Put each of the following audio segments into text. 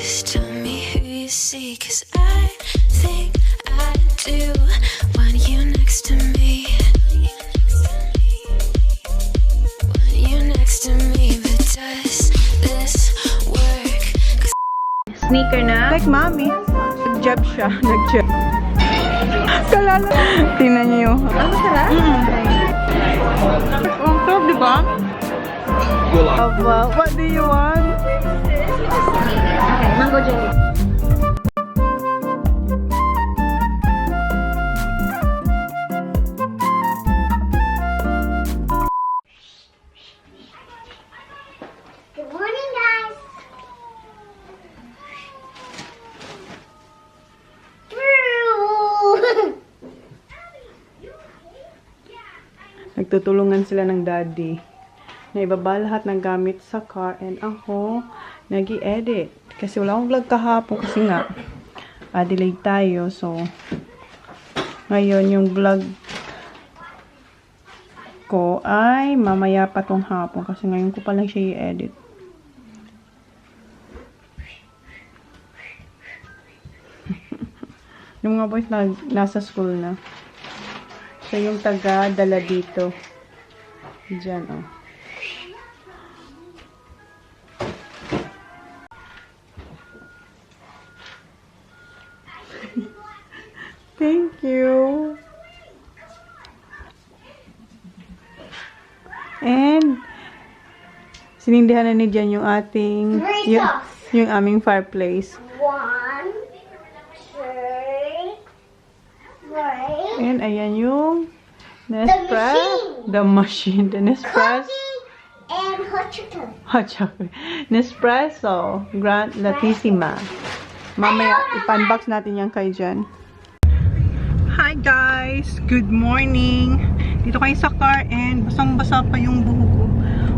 Just tell me who you see, 'cause I think I do want you next to me. Want you next to me, but does this work? Sneaker na. Like mommy. Nag-jab siya. Nag-jab. Kalala. Tingnan niyo yung... Ano sarap? Ang sarap, diba? What do you want? Okay, mango jelly. Good morning, guys. Nagtutulungan sila ng daddy. Na ibaba lahat ng gamit sa car and ako nag-i-edit. Kasi wala akong vlog kahapon kasi nga delay tayo. So, ngayon yung vlog ko ay mamaya pa tong hapon kasi ngayon ko pa lang siya i-edit. Yung mga boys nasa school na. So, yung taga-dala dito. Diyan, oh. Thank you. And, sinindihan na ni Jan yung ating, yung aming fireplace. 1, 2, 3. And, ayan yung Nespresso. The machine. The Nespresso. And hot chocolate. Hot chocolate. Nespresso. Grand Latissima. Mamaya, ipan-box natin yan kay Jan. Hi guys! Good morning! Dito kayo sa car and basang-basa pa yung buhok ko.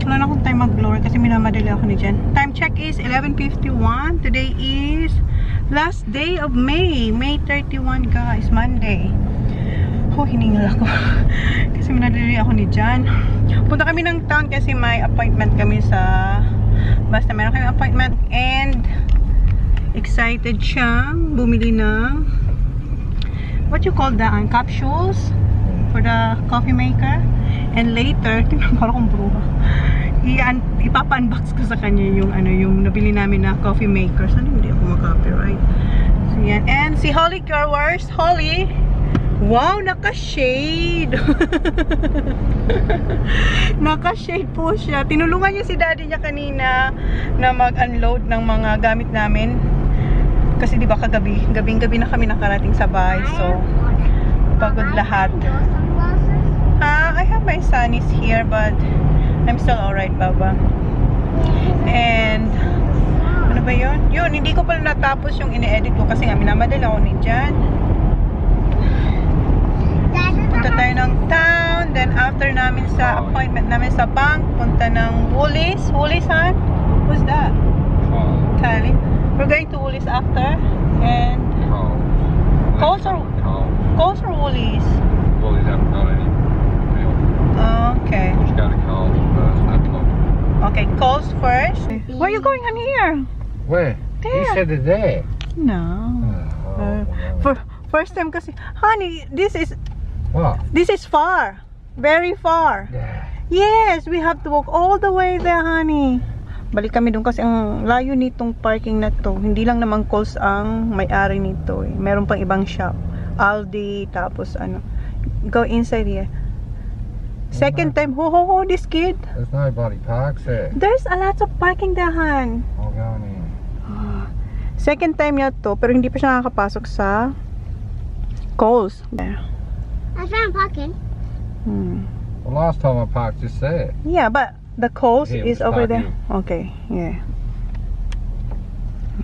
Wala na akong time mag-blower kasi minamadali ako ni Jen. Time check is 11:51. Today is last day of May. May 31 guys. Monday. Oh, hiningal ako. Kasi minadali ako ni Jan. Punta kami ng town kasi may appointment kami sa... Basta meron kami appointment and excited siyang bumili ng what you call that? Capsules for the coffee maker. And later, tingnan ko akong bruha. Ipapa-unbox ko sa kanya yung yung nabili namin na coffee maker. Sana hindi ako mag-copyright. So yan. And si Holly girl, where's Holly? Wow, naka-shade. Naka-shade po siya. Tinulungan niya si daddy niya kanina na mag-unload ng mga gamit namin. Kasi di ba kagabi, gabing-gabi na kami nakarating sa bahay. So, pagod lahat. I have my sunnies here but I'm still alright, Baba. And, ano ba yun? Yun, hindi ko pala natapos yung ini-edit ko kasi nga minamadala ako ni Jan. Punta tayo ng town. Then, after namin sa appointment namin sa bank, punta ng Woolies. Woolies, hon? Who's that? Kylie. We're going to Woolies after. And... Coles or Woolies? Woolies haven't got any milk. Okay. Just go to Coles first, no problem. Okay, Coles first. Where are you going on here? Where? There. You said it there. No. First time kasi... Honey, this is... What? This is far. Very far. Yeah. Yes, we have to walk all the way there, honey. Balik kami doon kasi ang layo nitong parking na to. Hindi lang naman Coles ang may-ari nito eh. Meron pang ibang shop. Aldi, tapos ano. Go inside here. Second time, ho, this kid. There's nobody parks there. There's a lot of parking there, Han. I'll go in here. Second time niya to, pero hindi pa siya nakakapasok sa Coles. There. I found parking. Well, last time I parked just there. Yeah, but the Coles Here, is we'll over start there. here. Okay, yeah.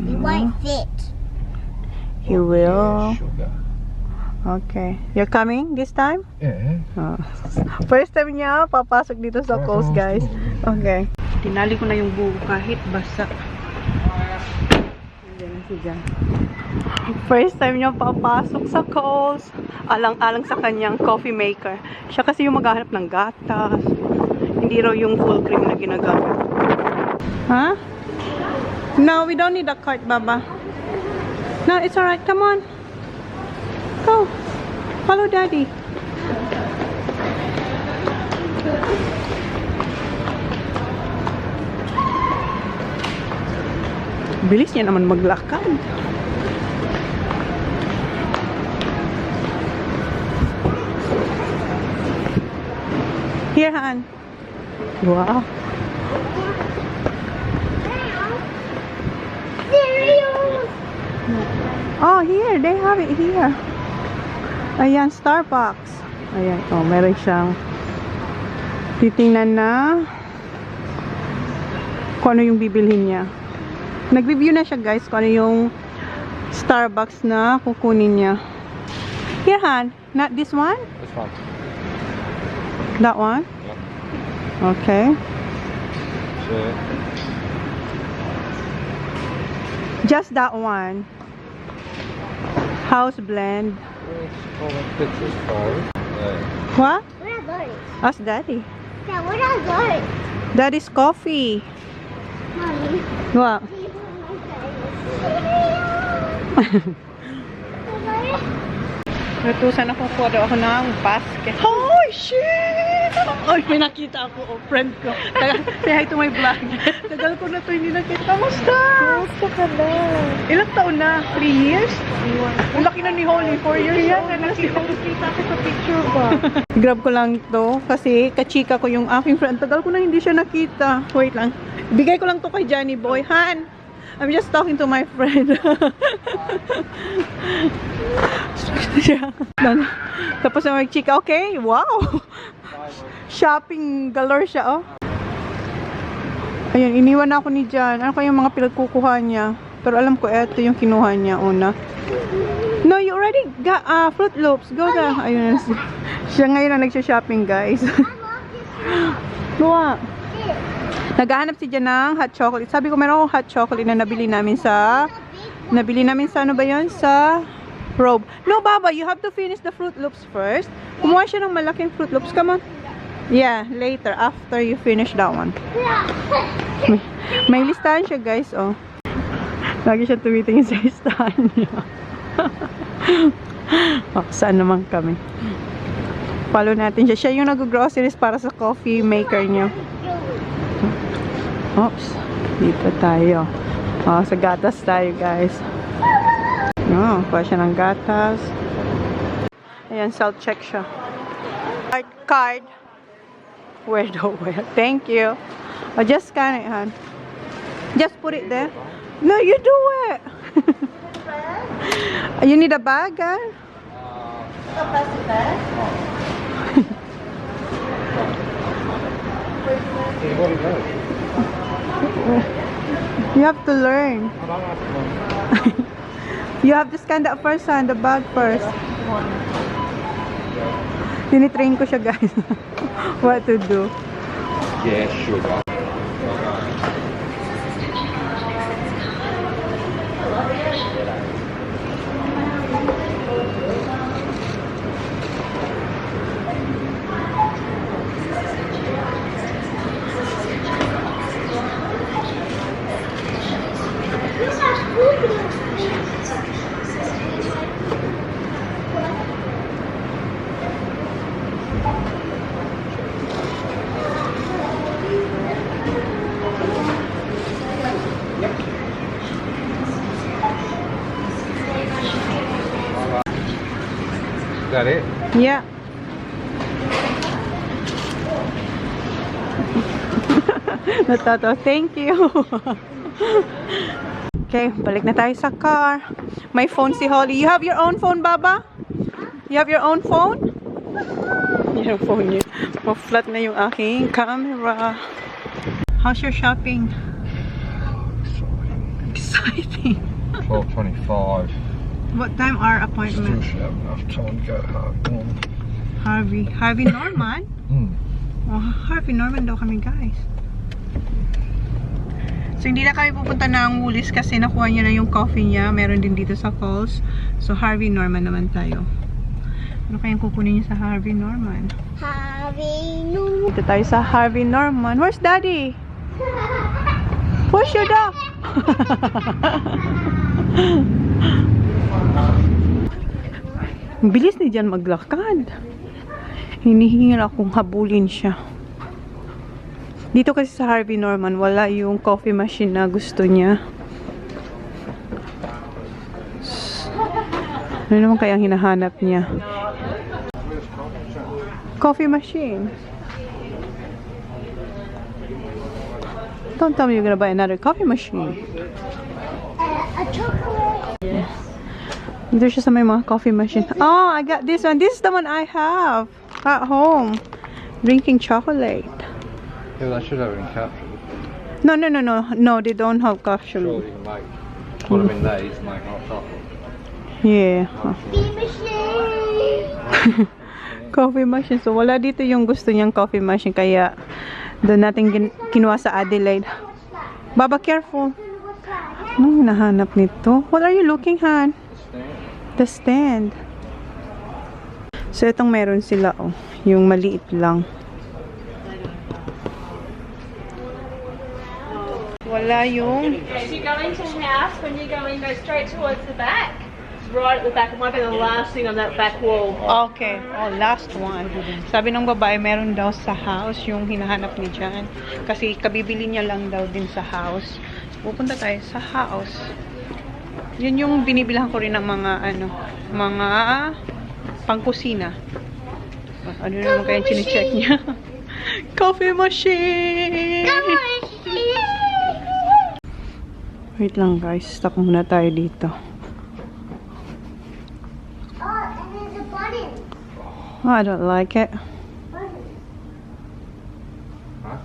It won't fit. He will. Yeah, sugar. Okay. You're coming this time? Yeah. Oh. First time niya papasok dito sa Coles, guys. Okay. Tinali ko na yung buhok kahit basa. First time niya papasok sa Coles. Alang-alang sa kanyang coffee maker. Siya kasi yung maghahanap ng gatas. Hindi raw yung full cream na ginagamit. Ha? No, we don't need a cart, Baba. No, it's alright. Come on. Go. Follow Daddy. Bilis niya naman maglakad. Here, Han. Wow. Oh, here. They have it here. Ayan, Starbucks. Ayan. Oh, meron siyang titingnan na kung ano yung bibilhin niya. Nag-review na siya, guys, kung ano yung Starbucks na kukunin niya. Here, Han. Not this one? This one. That one? Yeah. Okay. Sure. Just that one. House blend. What? What are those? Ask Daddy. Yeah, what are those? That is coffee. Mommy. What? Natusan ako, kuha daw ako ng basket. Oh, shit! Ay, may nakita ako, friend ko. Say hi to my vlog. Tagal ko na ito hindi nakita. Kamusta? Gusto ka na. Ilang taon na? 3 years? Ang laki na ni Holly, 4 years Kaya old. na nakita ko sa picture ba? Grab ko lang to kasi kachika ko yung aking friend. Tagal ko na hindi siya nakita. Wait lang. Bigay ko lang to kay Johnny Boy. Han! I'm just talking to my friend. Tapos na mag-chika. Okay, wow! Shopping galore siya, oh. Ayun, iniwan na ako ni John. Ano kaya yung mga pinagkukuha niya? Pero alam ko, eto yung kinuha niya una. No, you already got Fruit Loops. Go na. Ayun. Siya ngayon ang nagsha-shopping, guys. Luwa. Naghahanap si Jan ng hot chocolate. Sabi ko, meron akong hot chocolate na nabili namin sa ano ba yun? Sa Robe. No, Baba, you have to finish the Fruit Loops first. Kumuha siya ng malaking Fruit Loops. Come on. Yeah, later. After you finish that one. May listahan siya, guys. Oh. Lagi siya tumitingin sa listahan niya. Oh, saan naman kami? Follow natin siya. Siya yung nag-groceries para sa coffee maker niya. Oops. Dito tayo. Oh, sa gatas tayo, guys. Oh, kuha siya ng gatas. Ayan, self-check siya. Card. Where do we? Thank you. Oh, just scan it, hon. Just put it there. No, you do it. You need a bag, huh? You have to learn. You have to scan that first, on the bag first. Tinitrain ko siya, guys. What to do. Yeah, sugar. Is that it? Yeah. Natato. Thank you. Okay, balik na tayo sa car. May phone si Holly. You have your own phone, Baba? You have your own phone? Yung phone niya. Ma-flat na yung aking camera. How's your shopping? Exciting. 12:25. What time our Still appointment? should have enough time to go home. Harvey Norman? Oh, Harvey Norman daw kami, guys. So, hindi na kami pupunta ng Woolies kasi nakuha niya na yung coffee niya. Meron din dito sa Coles. So, Harvey Norman naman tayo. Ano kayang kukunin niya sa Harvey Norman? Harvey Norman. Dito tayo sa Harvey Norman. Where's Daddy? Where's your dog? Ang bilis ni Jan maglakad. Hinihingil akong habulin siya. Dito kasi sa Harvey Norman, wala yung coffee machine na gusto niya. Ano naman kaya ang hinahanap niya? Coffee machine. Don't tell me you're gonna buy another coffee machine. A chocolate. Dito siya sa may mga coffee machine. Oh, I got this one. This is the one I have at home. Drinking chocolate. Yeah, they should have it in capsules. No, no, no, no. No, they don't have capsule. Sure, you can put them in these and make hot chocolate. Yeah. Coffee machine. Coffee machine. So, wala dito yung gusto niyang coffee machine. Kaya, doon natin kinuha sa Adelaide. Baba, careful. Anong hinahanap nito? What are you looking at? The stand. So, itong meron sila, oh. Yung maliit lang. Wala yung... As you go into the house, when you go in, go straight towards the back. Right at the back. It might be the last thing on that back wall. Okay. Oh, last one. Sabi ng babae, meron daw sa house yung hinahanap ni Jan. Kasi kabibili niya lang daw din sa house. Pupunta tayo sa house. Yun yung binibilang ko rin ng mga, mga pangkusina. Ano naman kaya chine-check niya? Coffee machine! Wait lang guys. Stop muna tayo dito. Oh, and there's a button. Oh, I don't like it. Huh?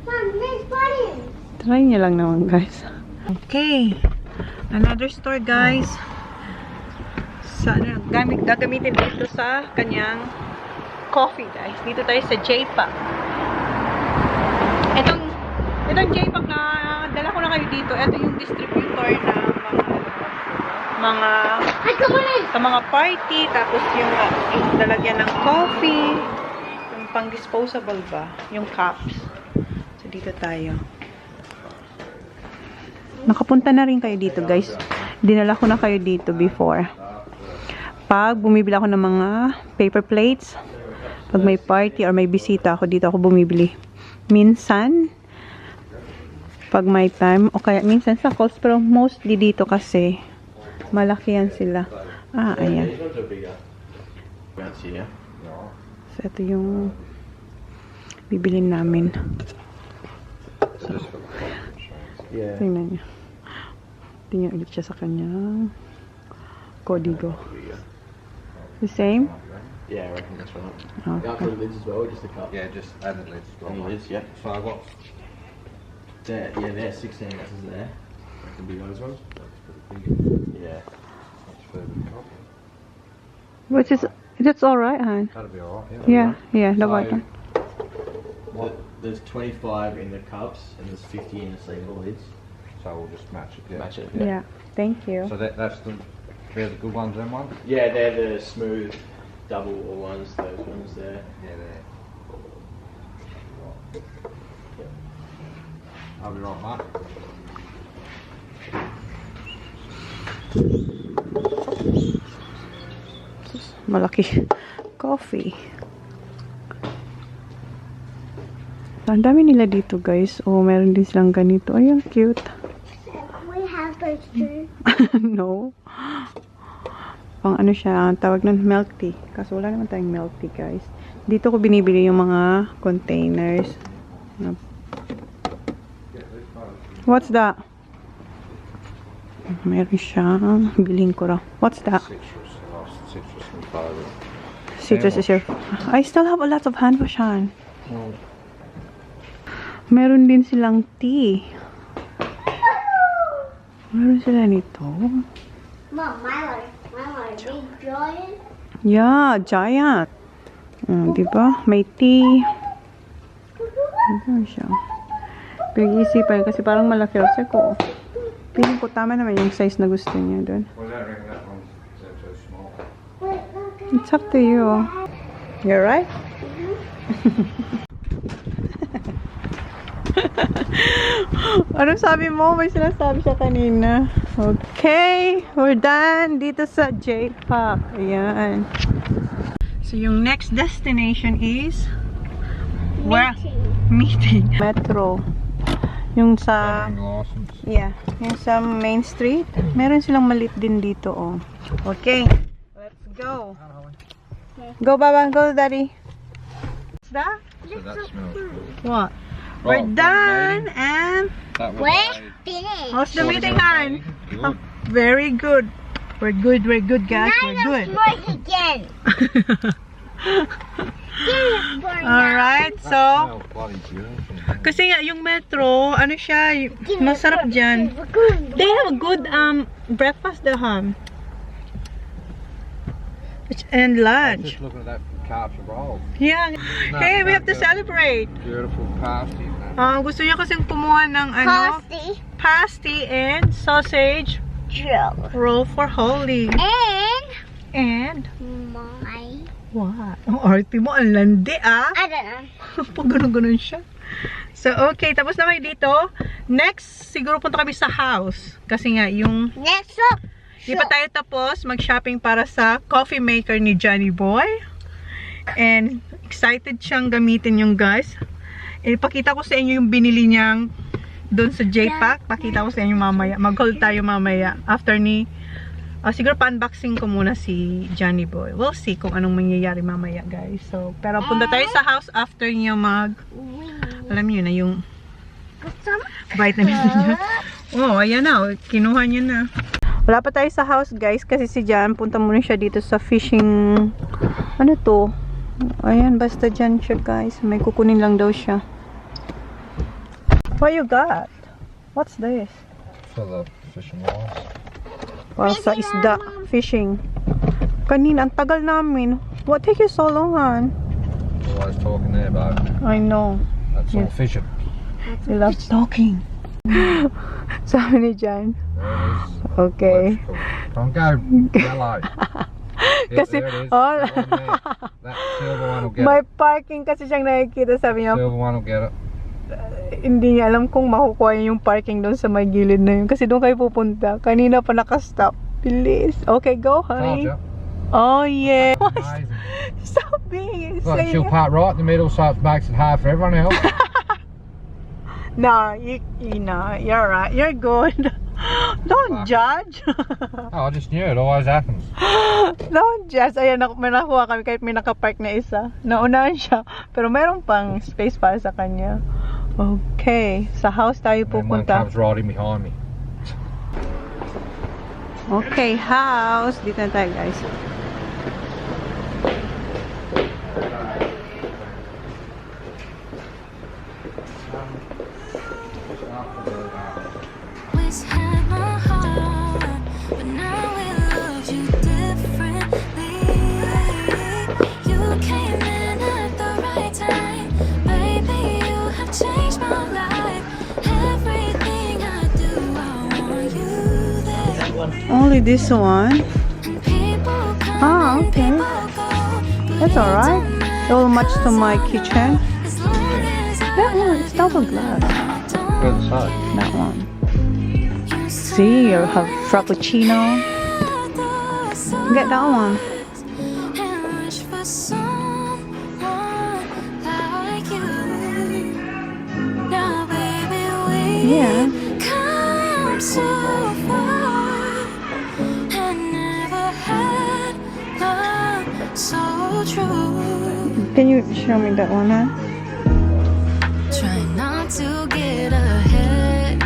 Mom, there's buttons. Try niya lang naman guys. Okay. Another store guys. Sa, gagamitin dito sa kanyang coffee guys. Dito tayo sa J-Pack. Itong J-Pack na dala ko na kayo dito. Ito yung distributor ng sa mga party. Tapos yung lalagyan ng coffee. Yung pang disposable ba? Yung cups. So dito tayo. Nakapunta na rin kayo dito guys. Dinala ko na kayo dito before. Pag bumibili ako ng mga paper plates, pag may party or may bisita ako, dito ako bumibili. Minsan, pag may time, o kaya minsan sa Coles, pero mostly dito kasi, malaki yan sila. Ah, ayan. So, ito yung bibilin namin. So, tingnan niyo. Tingnan ulit siya sa kanyang kodigo. The same? Yeah, I reckon that's right. Okay. You for the lids as well, just a cup? Yeah, just add the lids as well. Any lids, yeah. So what? There, yeah, there's 16 ounces there. That can be those ones. Yeah. That's for the coffee. Which is, that's alright, hon. That'll be alright, Yeah, yeah, the So, bottom. There's 25 in the cups and there's 50 in the single lids. So we'll just match it. Yeah. Match it. Yeah, thank you. So that's they're the good ones, them ones? Yeah, they're the smooth double ones, those ones there. Yeah, they're. I'll be right, Mark. Malaki. Coffee. Ang dami nila dito, guys. Oh, meron din silang ganito. Ay, ang cute. We have those too. No. Pang ano siya, tawag nun milk tea. Kaso wala naman tayong milk tea, guys. Dito ko binibili yung mga containers. What's that? Meron siyang bilhin ko raw. What's that? Citrus and flavor. Citrus is your... I still have a lot of hand wash on. Meron din silang tea. Meron sila nito. Mom, my big giant. Yeah, giant. Diba? May tea. Ano siya? Pag-iisipan kasi parang malaki kasi ko. Piling ko tama naman yung size na gusto niya doon. Well, I don't reckon that one's so small. It's up to you. You're right? Anong sabi mo? May sinasabi siya kanina. Okay, we're done dito sa J-Park. Ayan. So, yung next destination is where? Meeting. Metro. Yung sa yeah, yung sa Main Street. Meron silang maliit din dito, oh. Okay. Let's go. Go, Baba. Go, Daddy. What's that? So that smells good. What? We're done and That was We're made. finished. how's the meeting, hon? Good. Very good. We're good, guys. We're good. Work again. Alright, so Smells bloody beautiful. kasi nga yung metro, ano siya, masarap dyan. They have a good breakfast there, hon. And I'm lunch. just looking at that carpet roll. Yeah. Hey, we have to celebrate. Beautiful pasty. Man. Gusto niya kasing kumuha ng ano, pasty and sausage roll for Holy. And My. what? Ang arte mo, ang landi ah. I don't know. Pag ganun-ganun siya. So, okay. Tapos na kayo dito. Next, siguro punta kami sa house. Kasi nga, yung Next up. di pa tayo tapos mag-shopping para sa coffee maker ni Johnny Boy. And excited siyang gamitin yung guys. Ipakita ko sa inyo yung binili niyang doon sa J-Pack. Pakita ko sa inyo mamaya. Mag-haul tayo mamaya. After ni siguro pa-unboxing ko muna si Johnny Boy. We'll see kung anong mangyayari mamaya, guys. So, pero punta tayo sa house after niya alam niyo na yung vitamin niya. Oh, ayan na. Kinuha niya na. Wala pa tayo sa house, guys, kasi si Jan, punta muna siya dito sa fishing, ano to? Ayan, basta dyan siya, guys. May kukunin lang daw siya. What you got? What's this? For the fishing wires. Para sa isda, fishing. Kanina, ang tagal namin. What take you so long, hon? Always talking there, babe. I know. That's all Yes. fishing. You love talking. Sabi ni Jan. There it is. Okay. Don't go yellow. Kasi, there it is. all, That one there. That silver one will get may it. parking kasi siyang nakikita. Sabi niya, Silver one will get it. hindi niya alam kung makukuha niya yung parking doon sa may gilid na yun. Kasi doon kayo pupunta. Kanina pa nakastop. Bilis. Okay, go, Told honey. you. Oh, yeah. Amazing. Stop being Look, saying she'll park right in the middle so it makes it hard for everyone else. No, you know, you're right. You're good. Don't judge. Oh, I just knew it always happens. Don't judge. Ayan, may nakuha kami kahit may nakapark na isa. Naunahan siya. Pero mayroon pang space para sa kanya. Okay. Sa house tayo And one pupunta. comes right in behind me. Okay, house. Dito na tayo, guys. Always had my heart, but now it loves you differently. You came in at the right time, baby. You have changed my life. Everything I do, I want you there. Only this one. And people come Ah, and okay. people go, but That's it alright. don't It will match to matter my as kitchen. long as I That one, it's double glass. don't Good side. That one. See, you have frappuccino. Get that one. and wish for someone like you. Now, baby, we Yeah. come so far and never had love so true. Can you show me that one, huh? Try not to get ahead,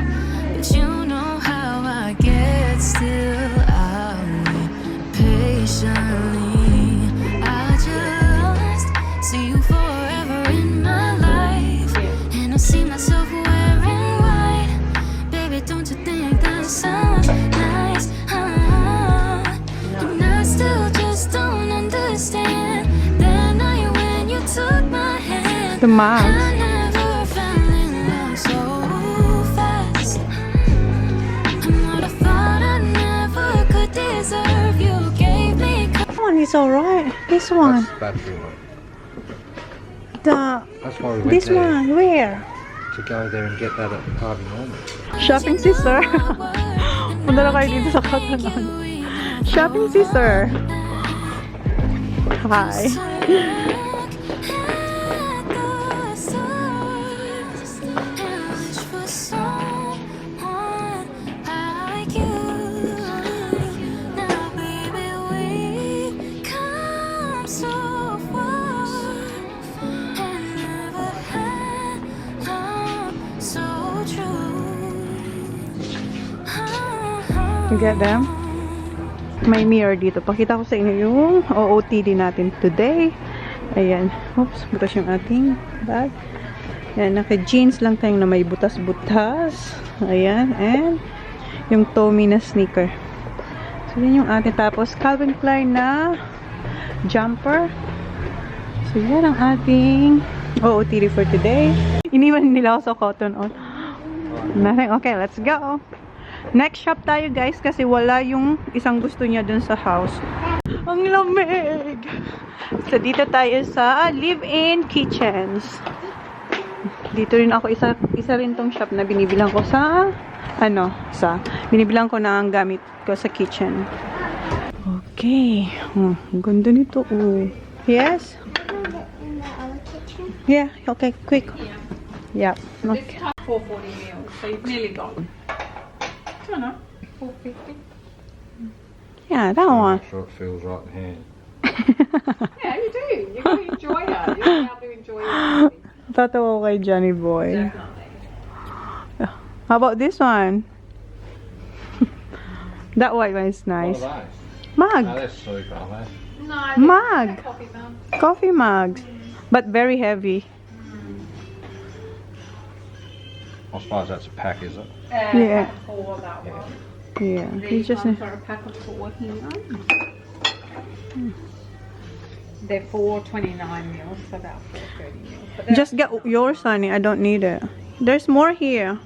but you know how I get. Still, I'll wait patiently. I just see you forever in my life, and I see myself wearing white. Baby, don't you think that sounds nice? And I still just don't understand that night when you took my hand. The mask. I never fell in love so fast. And what I thought I never could deserve, you gave me. That one is alright. This one. That's battery one. The That's why we went this there. one. Where? to go there and get that at Harvey Norman. Shopping sister. Punta na kayo dito sa Cotonou. Shopping sister. Hi. You get them? May mirror dito. Pakita ko sa inyo yung OOTD natin today. Ayan. Oops, butas yung ating bag. Ayan, naka-jeans lang tayong na may butas-butas. Ayan, and yung Tommy na sneaker. So, yan yung ating. Tapos, Calvin Klein na jumper. So, yan ang ating OOTD for today. Iniwan nila ako sa cotton on. Nothing. Okay, let's go. Next shop tayo guys kasi wala yung isang gusto niya dun sa house. Ang lamig! So dito tayo sa live-in kitchens. Dito rin ako, isa rin tong shop na binibilang ko sa binibilang ko na ang gamit ko sa kitchen. Okay. Ganda nito. Yes? Yeah, okay, quick. Yeah. Okay. 440 meals, so you've nearly got. I don't know, 450. Yeah, that one. I'm sure it feels right in hand. Yeah, you do. You're going to enjoy her. You're going to be able to enjoy her. Tatawa ko kay Johnny Boy. Definitely. How about this one? That white one is nice. What are those? Mug. No, they're super, aren't they? No, Mug. they're coffee mugs. Coffee mugs. But very heavy. I suppose that's a pack, is it? Yeah. Pack of 4, that one. Yeah. You These just ones are a pack of 4 here. They're 429 mils, so about 430 mils. But they're- just get yours, honey. I don't need it. There's more here.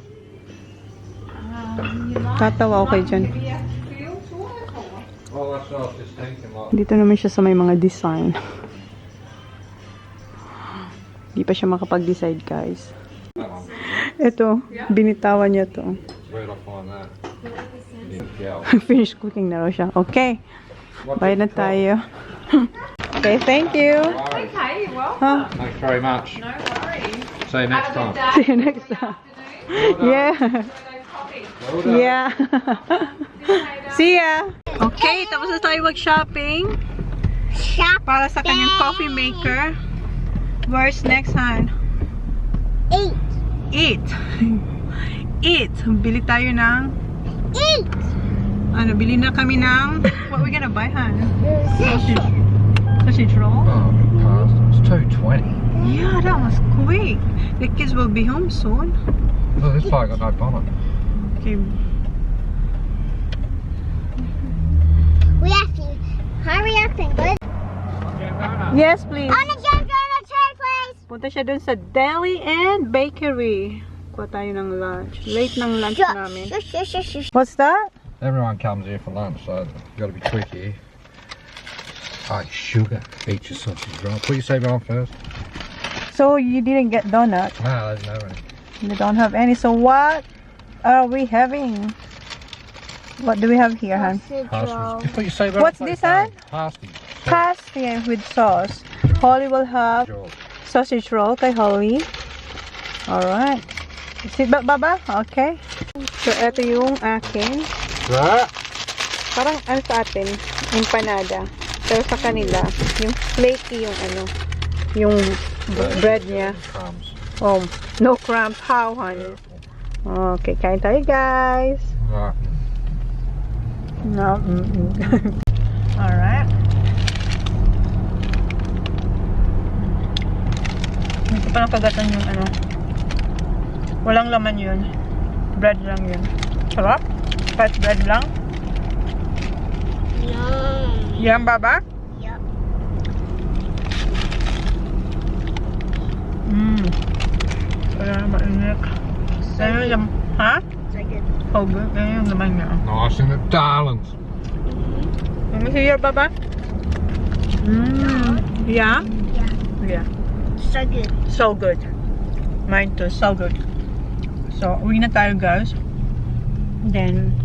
you like Tatawa ko kay Jan. heavier feels or what? Well, that's what I was just thinking. Like, Dito naman siya sa may mga design. Di pa siya makapag-decide, guys. that one. Ito, binitawan niya to. Where'd I find that? In Gal. Finish cooking na raw siya. Okay. What's Bayad na it called? tayo. Okay, thank you. No worries. Okay, you're welcome. Huh? Thanks very much. No worries. See you next Have a time. good day. See you next time. Yeah. Enjoy those coffees. Well done. Yeah. See you later. See ya. Okay, tapos na tayo mag-shopping Shop para sa kanyang coffee maker. Where's next, Han? 8. Eat. Eat. Bili tayo ng 8. bili na kami ng what we gonna buy, Han? Sausage roll? Oh, past. It's 2:20. Yeah, that was quick. The kids will be home soon. Look, this bike got no bonnet. Okay. We have to hurry up and go. Yes, please. On the jump on the chair, please. Punta siya dun sa deli and bakery. Kuha tayo ng lunch. Late ng lunch namin. Shush. What's that? Everyone comes here for lunch, so you've got to be quick here. Oh, sugar. Eat your sausage roll. Put your seatbelt on first. So you didn't get donut. No, there's no any. You don't have any. So what are we having? What do we have here, Han? Pasties. Just put your seatbelt What's on this, first. Han? Pasties. Pasty with sauce. Holly will have Sure. sausage roll kay Holly. Alright. Seatbelt, Baba? Okay. So, ito yung akin. Right. Parang ano sa atin? Empanada. Pero sa kanila, yung flaky yung yung bread niya. Crumbs. Oh, no crumbs. How, honey? Okay, kain tayo, guys. Right. No. Alright. Hindi pa nakagatan yung walang laman yun. Bread lang yun. Sarap? Fat bread lang? Yum. Yan, Baba? Yup. Kaya mainit. Kaya yung, ha? So good. Oh, good. Kaya yung laman niya. Nice in the darlings. Let me see your Baba. Yeah? Yeah. Yeah. So good. So good. Mine too. So good. So, uwi na tayo guys. Then,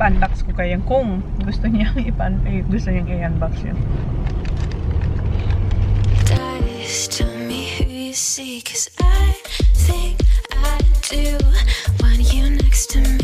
unbox ko kayo kung gusto niyang i-unbox yun. DIOS, tell me who you see, 'cause I think I do want you next to me.